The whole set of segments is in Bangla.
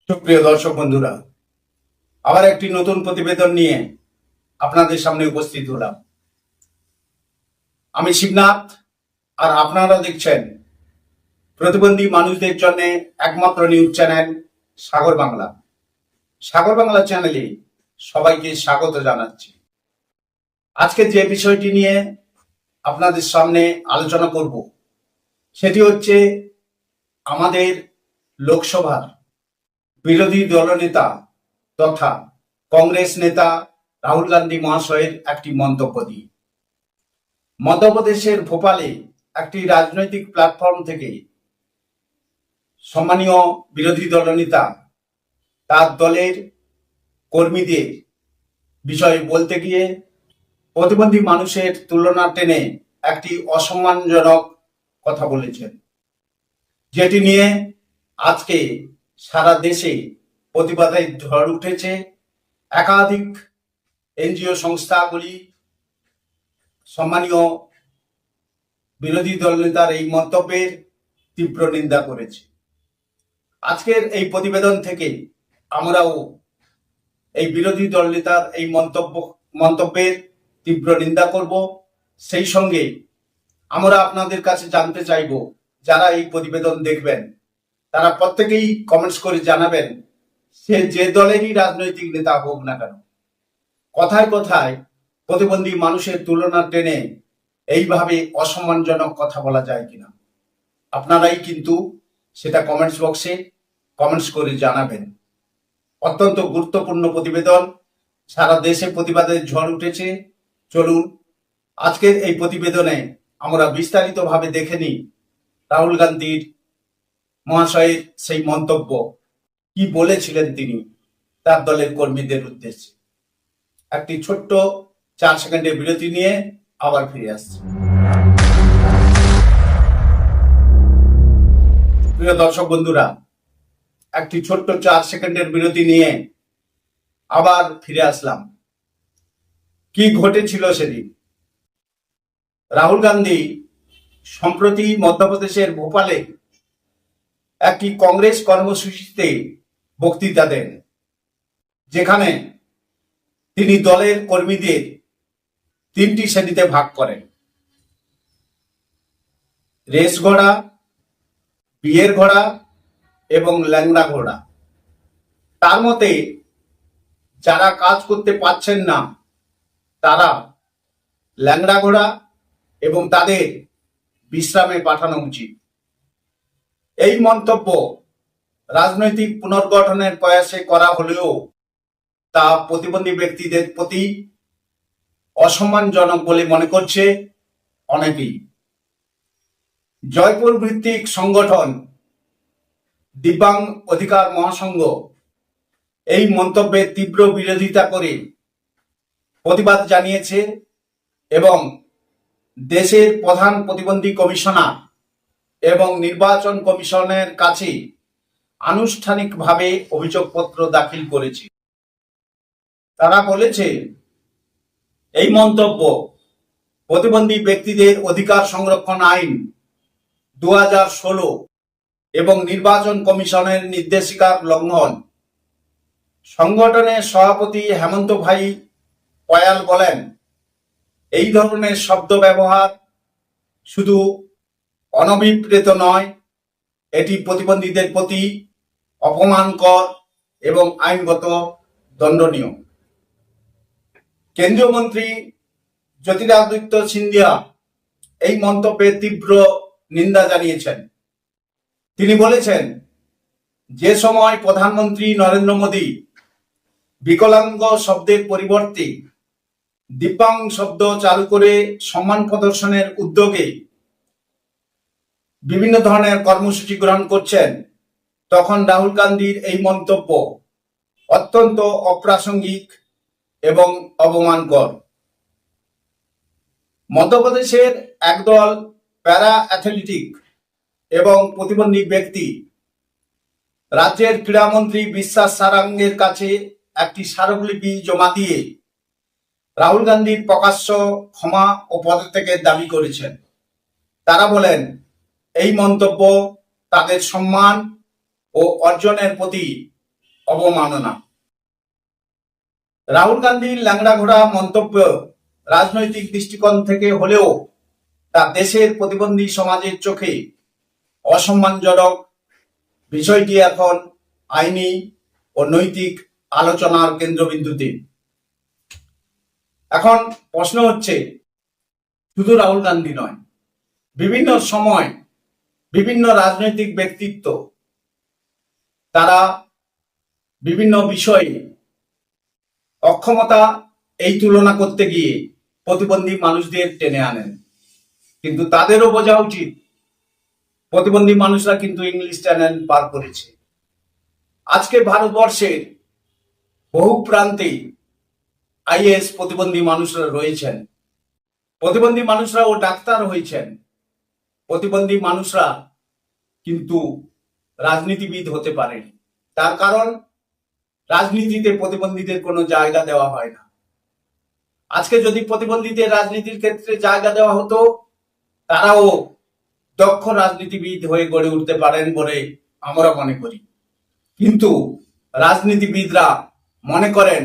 সুপ্রিয় দর্শক বন্ধুরা, আবার একটি নতুন প্রতিবেদন নিয়ে আপনাদের সামনে উপস্থিত হলাম। আমি শিবনাথ, আর আপনারা দেখছেন প্রতিবন্ধী মানুষদের জন্য একমাত্র নিউজ চ্যানেল সাগর বাংলা। সাগর বাংলা চ্যানেলে সবাইকে স্বাগত জানাচ্ছি। আজকে যে বিষয়টি নিয়ে আপনাদের সামনে আলোচনা করব সেটি হচ্ছে আমাদের লোকসভার বিরোধী দলনেতা তথা কংগ্রেস নেতা রাহুল গান্ধী মহাশয়ের একটি মন্তব্য দিয়ে। মধ্যপ্রদেশের ভোপালে একটি রাজনৈতিক প্ল্যাটফর্ম থেকে সম্মানীয় বিরোধী দলনেতা তার দলের কর্মীদের বিষয়ে বলতে গিয়ে প্রতিবন্ধী মানুষের তুলনা টেনে একটি অসম্মানজনক কথা বলেছেন, যেটি নিয়ে আজকে সারা দেশে প্রতিবাদের ঝড় উঠেছে। একাধিক এনজিও সংস্থাগুলি সম্মানীয় বিরোধী দলনেতার এই মন্তব্যের তীব্র নিন্দা করেছে। আজকের এই প্রতিবেদন থেকে আমরাও এই বিরোধী দলনেতার এই মন্তব্যের তীব্র নিন্দা করব। সেই সঙ্গে আমরা আপনাদের কাছে জানতে চাইব, যারা এই প্রতিবেদন দেখবেন তারা প্রত্যেকেই কমেন্টস করে জানাবেন, সে যে দলেরই রাজনৈতিক নেতা হোক না কেন, কথায় কথায় প্রতিবন্ধী মানুষের তুলনা টেনে এইভাবে অসম্মানজনক কথা বলা যায় কিনা। আপনারাই কিন্তু সেটা কমেন্টস বক্সে কমেন্টস করে জানাবেন। অত্যন্ত গুরুত্বপূর্ণ প্রতিবেদন, সারা দেশে প্রতিবাদের ঝড় উঠেছে। চলুন আজকের এই প্রতিবেদনে আমরা বিস্তারিতভাবে দেখে নিই রাহুল গান্ধীর মহাশয়ের সেই মন্তব্য, কি বলেছিলেন তিনি তার দলের কর্মীদের উদ্দেশ্যে। একটি ছোট্ট 4 সেকেন্ডের বিরতি নিয়ে আবার ফিরে আসছি। প্রিয় দর্শক বন্ধুরা, একটি ছোট্ট 4 সেকেন্ডের বিরতি নিয়ে আবার ফিরে আসলাম। কি ঘটেছিল সেদিন? রাহুল গান্ধী সম্প্রতি মধ্যপ্রদেশের ভোপালে একটি কংগ্রেস কর্মসূচিতে বক্তৃতা দেন, যেখানে তিনি দলের কর্মীদের 3টি শ্রেণীতে ভাগ করেন: রেস ঘোড়া, বিয়ের ঘোড়া এবং ল্যাংড়া ঘোড়া। তার মতে যারা কাজ করতে পারছেন না তারা ল্যাংড়া ঘোড়া এবং তাদের বিশ্রামে পাঠানো উচিত। এই মন্তব্য রাজনৈতিক পুনর্গঠনের প্রয়াসে করা হলেও তা প্রতিবন্ধী ব্যক্তিদের প্রতি অসম্মানজনক বলে মনে করছে অনেকেই। জয়পুর ভিত্তিক সংগঠন দিব্যাং অধিকার মহাসংঘ এই মন্তব্যের তীব্র বিরোধিতা করে প্রতিবাদ জানিয়েছে এবং দেশের প্রধান প্রতিবন্ধী কমিশনার এবং নির্বাচন কমিশনের কাছে আনুষ্ঠানিকভাবে অভিযোগপত্র দাখিল করেছে। তারা বলেছে, এই মন্তব্য প্রতিবন্ধী ব্যক্তিদের অধিকার সংরক্ষণ আইন 2016 এবং নির্বাচন কমিশনের নির্দেশিকার লঙ্ঘন। সংগঠনের সভাপতি হেমন্ত ভাই পয়াল বলেন, এই ধরনের শব্দ ব্যবহার শুধু অনভিপ্রেত নয়, এটি প্রতিবন্ধীদের প্রতি অপমানকর এবং আইনগত দণ্ডনীয়। কেন্দ্রীয় মন্ত্রী জ্যোতিরাদিত্য সিন্ধিয়া এই মন্তব্যের তীব্র নিন্দা জানিয়েছেন। তিনি বলেছেন, যে সময় প্রধানমন্ত্রী নরেন্দ্র মোদী বিকলাঙ্গ শব্দের পরিবর্তে দিব্যাং শব্দ চালু করে সম্মান প্রদর্শনের উদ্যোগে বিভিন্ন ধরনের কর্মসূচি গ্রহণ করছেন, তখন রাহুল গান্ধীর এই মন্তব্য অত্যন্ত অপ্রাসঙ্গিক এবং অপমানকর। মধ্যপ্রদেশের একদল প্যারা অ্যাথলেটিক এবং প্রতিবন্ধী ব্যক্তি রাজ্যের ক্রীড়ামন্ত্রী বিশ্বাস সারাঙ্গের কাছে একটি স্মারকলিপি জমা দিয়ে রাহুল গান্ধীর প্রকাশ্য ক্ষমা ও পদত্যাগের দাবি করেছেন। তারা বলেন, এই মন্তব্য তাদের সম্মান ও অর্জনের প্রতি অবমাননা। রাহুল গান্ধীর ল্যাংড়া ঘোড়া মন্তব্য রাজনৈতিক দৃষ্টিকোণ থেকে হলেও তা দেশের প্রতিবন্ধী সমাজের চোখে অসম্মানজনক। বিষয়টি এখন আইনি ও নৈতিক আলোচনার কেন্দ্রবিন্দুতে। এখন প্রশ্ন হচ্ছে, শুধু রাহুল গান্ধী নয়, বিভিন্ন সময় বিভিন্ন রাজনৈতিক ব্যক্তিত্ব তারা বিভিন্ন বিষয়ে অক্ষমতা এই তুলনা করতে গিয়ে প্রতিবন্ধী মানুষদের টেনে আনেন, কিন্তু তাদেরও বোঝা উচিত প্রতিবন্ধী মানুষরা কিন্তু ইংলিশ চ্যানেল পার করেছে। আজকে ভারতবর্ষের বহু প্রান্তে আইএস প্রতিবন্ধী মানুষরা রয়েছেন, প্রতিবন্ধী মানুষরাও ডাক্তার হয়েছেন, প্রতিবন্ধী মানুষরা কিন্তু রাজনীতিবিদ হতে পারেন। তার কারণ রাজনীতিতে প্রতিবন্ধীদের কোনো জায়গা দেওয়া হয় না। আজকে যদি প্রতিবন্ধীদের রাজনীতির ক্ষেত্রে জায়গা দেওয়া হতো, তারাও দক্ষ রাজনীতিবিদ হয়ে গড়ে উঠতে পারেন বলে আমরা মনে করি। কিন্তু রাজনীতিবিদরা মনে করেন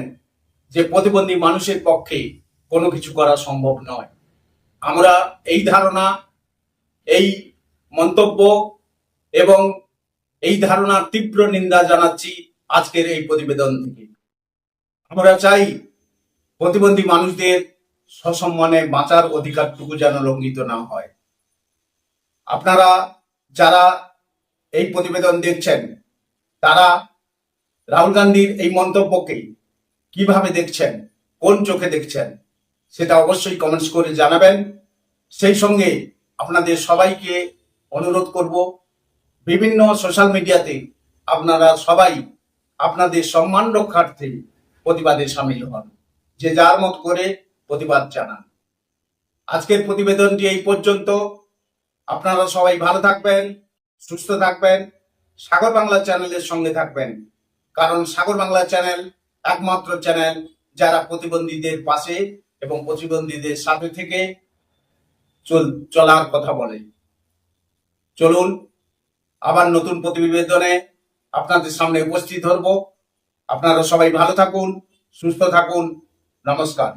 যে প্রতিবন্ধী মানুষের পক্ষে কোনো কিছু করা সম্ভব নয়। আমরা এই ধারণা, এই মন্তব্য এবং এই ধারণার তীব্র নিন্দা জানাচ্ছি আজকের এই প্রতিবেদন থেকে। আমরা চাই প্রতিবন্ধী মানুষদের সসম্মানে বাঁচার অধিকারটুকু যেন লঙ্ঘিত না হয়। আপনারা যারা এই প্রতিবেদন দেখছেন, তারা রাহুল গান্ধীর এই মন্তব্যকে কিভাবে দেখছেন, কোন চোখে দেখছেন, সেটা অবশ্যই কমেন্টস করে জানাবেন। সেই সঙ্গে আপনাদের সবাইকে অনুরোধ করব, বিভিন্ন সোশ্যাল মিডিয়াতে আপনারা সবাই আপনাদের সম্মান রক্ষার্থে প্রতিবাদে সামিল হন, যে যার মত করে প্রতিবাদ জানান। আজকের প্রতিবেদনটি এই পর্যন্ত। আপনারা সবাই ভালো থাকবেন, সুস্থ থাকবেন, সাগর বাংলা চ্যানেলের সঙ্গে থাকবেন, কারণ সাগর বাংলা চ্যানেল একমাত্র চ্যানেল যারা প্রতিবন্ধীদের পাশে এবং প্রতিবন্ধীদের সাথে থেকে চলার কথা বলে। চলুন আবার নতুন প্রতিবেদনে আপনাদের সামনে উপস্থিত হব। আপনারা সবাই ভালো থাকুন, সুস্থ থাকুন। নমস্কার।